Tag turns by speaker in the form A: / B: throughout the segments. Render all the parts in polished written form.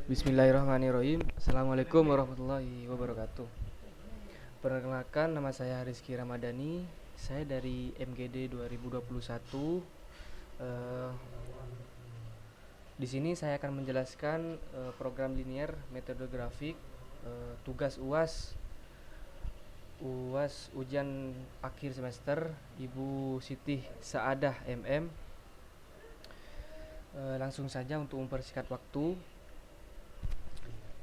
A: Bismillahirrahmanirrahim. Assalamualaikum warahmatullahi wabarakatuh. Perkenalkan, nama saya Rizky Ramadhani. Saya dari MGD 2021. Eh, di sini saya akan menjelaskan program linear, metode grafik, tugas UAS, ujian akhir semester Ibu Siti Saadah MM. Langsung saja untuk mempersingkat waktu.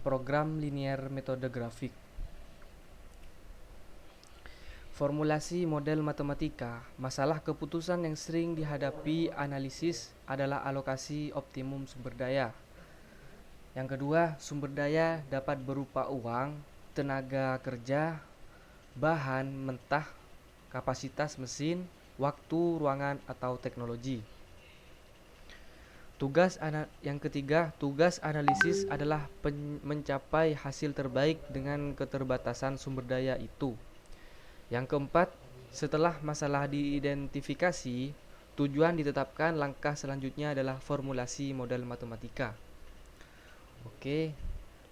A: Program linear metode grafik. Formulasi model matematika. Masalah keputusan yang sering dihadapi analisis adalah alokasi optimum sumber daya. Yang kedua, sumber daya dapat berupa uang, tenaga kerja, bahan mentah, kapasitas mesin, waktu, ruangan, atau teknologi. Yang ketiga, tugas analisis adalah mencapai hasil terbaik dengan keterbatasan sumber daya itu. Yang keempat, setelah masalah diidentifikasi, tujuan ditetapkan, langkah selanjutnya adalah formulasi model matematika. Oke,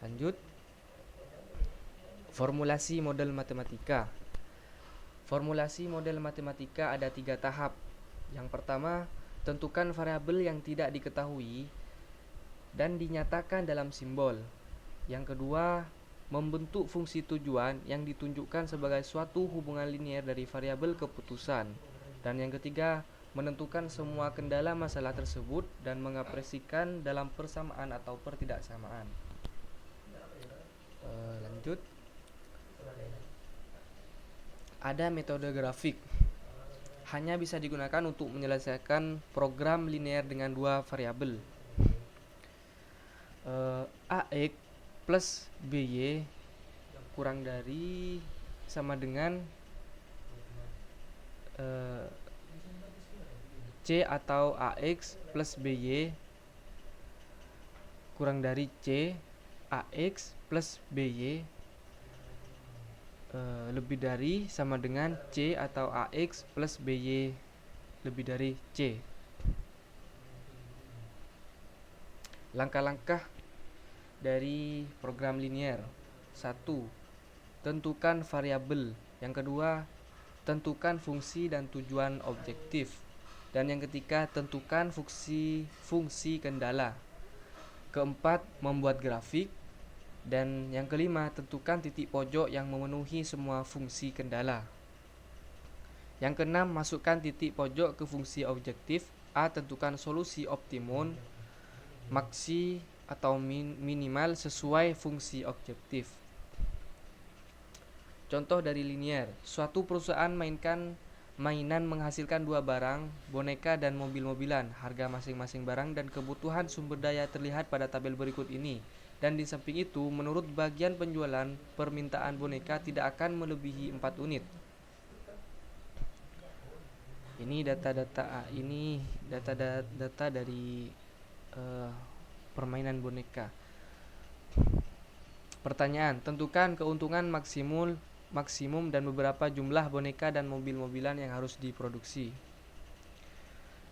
A: lanjut. Formulasi model matematika. Formulasi model matematika ada 3 tahap. Yang pertama, tentukan variabel yang tidak diketahui dan dinyatakan dalam simbol. Yang kedua, membentuk fungsi tujuan yang ditunjukkan sebagai suatu hubungan linier dari variabel keputusan. Dan yang ketiga, menentukan semua kendala masalah tersebut dan mengapresikan dalam persamaan atau pertidaksamaan. Lanjut. Ada metode grafik. Hanya bisa digunakan untuk menyelesaikan program linear dengan 2 variabel. AX plus BY kurang dari sama dengan C atau AX plus BY kurang dari C. AX plus BY lebih dari sama dengan C atau AX plus BY lebih dari C. Langkah-langkah dari program linear. 1. Tentukan variabel. Yang kedua, tentukan fungsi dan tujuan objektif. Dan yang ketiga, tentukan fungsi kendala. Keempat, membuat grafik. Dan yang kelima, tentukan titik pojok yang memenuhi semua fungsi kendala. Yang keenam, masukkan titik pojok ke fungsi objektif. A. Tentukan solusi optimum, maksi atau minimal sesuai fungsi objektif. Contoh dari linear. Suatu perusahaan mainan menghasilkan 2 barang, boneka dan mobil-mobilan. Harga masing-masing barang dan kebutuhan sumber daya terlihat pada tabel berikut ini. Dan di samping itu, menurut bagian penjualan, permintaan boneka tidak akan melebihi 4 unit. Ini data dari permainan boneka. Pertanyaan, tentukan keuntungan maksimum dan beberapa jumlah boneka dan mobil-mobilan yang harus diproduksi.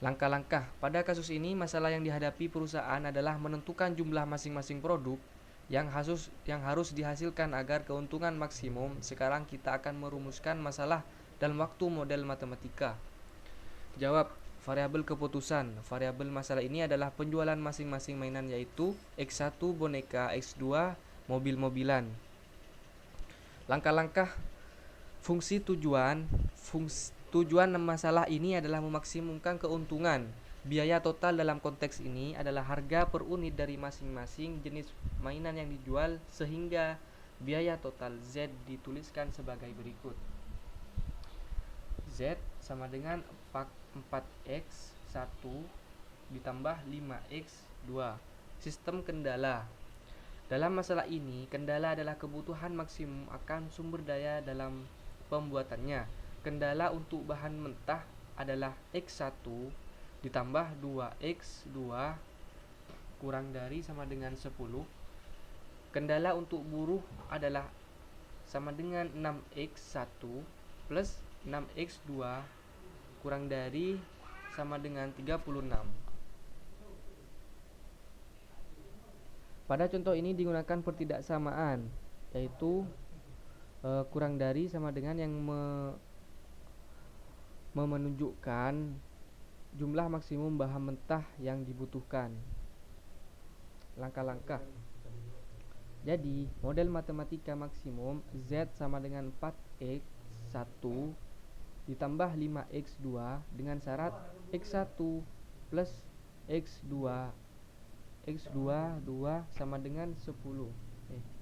A: Langkah-langkah. Pada kasus ini, masalah yang dihadapi perusahaan adalah menentukan jumlah masing-masing produk yang harus dihasilkan agar keuntungan maksimum. Sekarang kita akan merumuskan masalah dalam waktu model matematika. Jawab. Variabel keputusan. Variabel masalah ini adalah penjualan masing-masing mainan, yaitu X1 boneka, X2 mobil-mobilan. Langkah-langkah. Fungsi tujuan masalah ini adalah memaksimumkan keuntungan. Biaya total dalam konteks ini adalah harga per unit dari masing-masing jenis mainan yang dijual, sehingga biaya total Z dituliskan sebagai berikut. Z sama dengan 4x1 ditambah 5x2. Sistem kendala. Dalam masalah ini, kendala adalah kebutuhan maksimum akan sumber daya dalam pembuatannya. Kendala untuk bahan mentah adalah X1 ditambah 2X2 kurang dari sama dengan 10. Kendala untuk buruh adalah sama dengan 6X1 plus 6X2 kurang dari sama dengan 36. Pada contoh ini digunakan pertidaksamaan, yaitu kurang dari sama dengan yang menunjukkan jumlah maksimum bahan mentah yang dibutuhkan. Langkah-langkah. Jadi, model matematika maksimum Z sama dengan 4X 1 ditambah 5X2 dengan syarat X1 plus X2 2 sama dengan 10.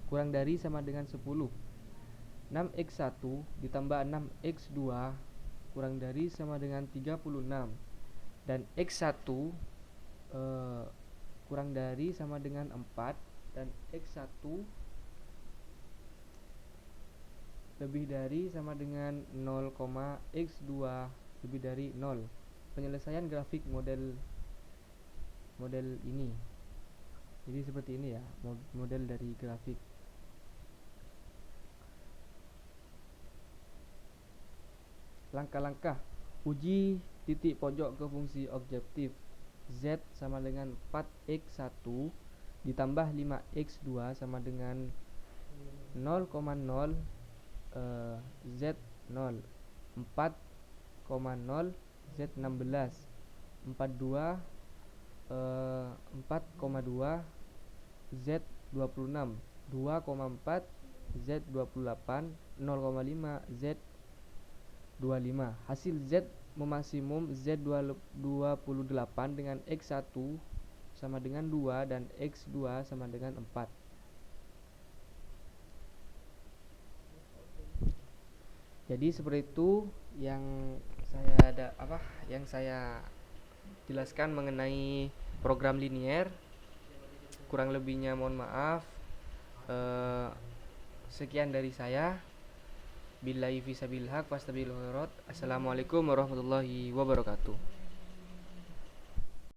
A: Kurang dari sama dengan 10. 6X1 ditambah 6X2 kurang dari sama dengan 36. Dan X1 kurang dari sama dengan 4. Dan X1 lebih dari sama dengan 0, X2 lebih dari 0. Penyelesaian grafik model ini. Jadi seperti ini ya, model dari grafik. Langkah-langkah. Uji titik pojok ke fungsi objektif. Z sama dengan 4X1 ditambah 5X2 sama dengan 0,0 Z0 4,0 Z16 4,2 Z26 2,4 Z28 0,5 Z25. Hasil Z memaksimum Z28 dengan X1 sama dengan 2 dan X2 sama dengan 4. Jadi seperti itu yang saya jelaskan mengenai program linier. Kurang lebihnya mohon maaf. Sekian dari saya. Billahi fisabilillah wastabil khairat. Assalamualaikum warahmatullahi wabarakatuh.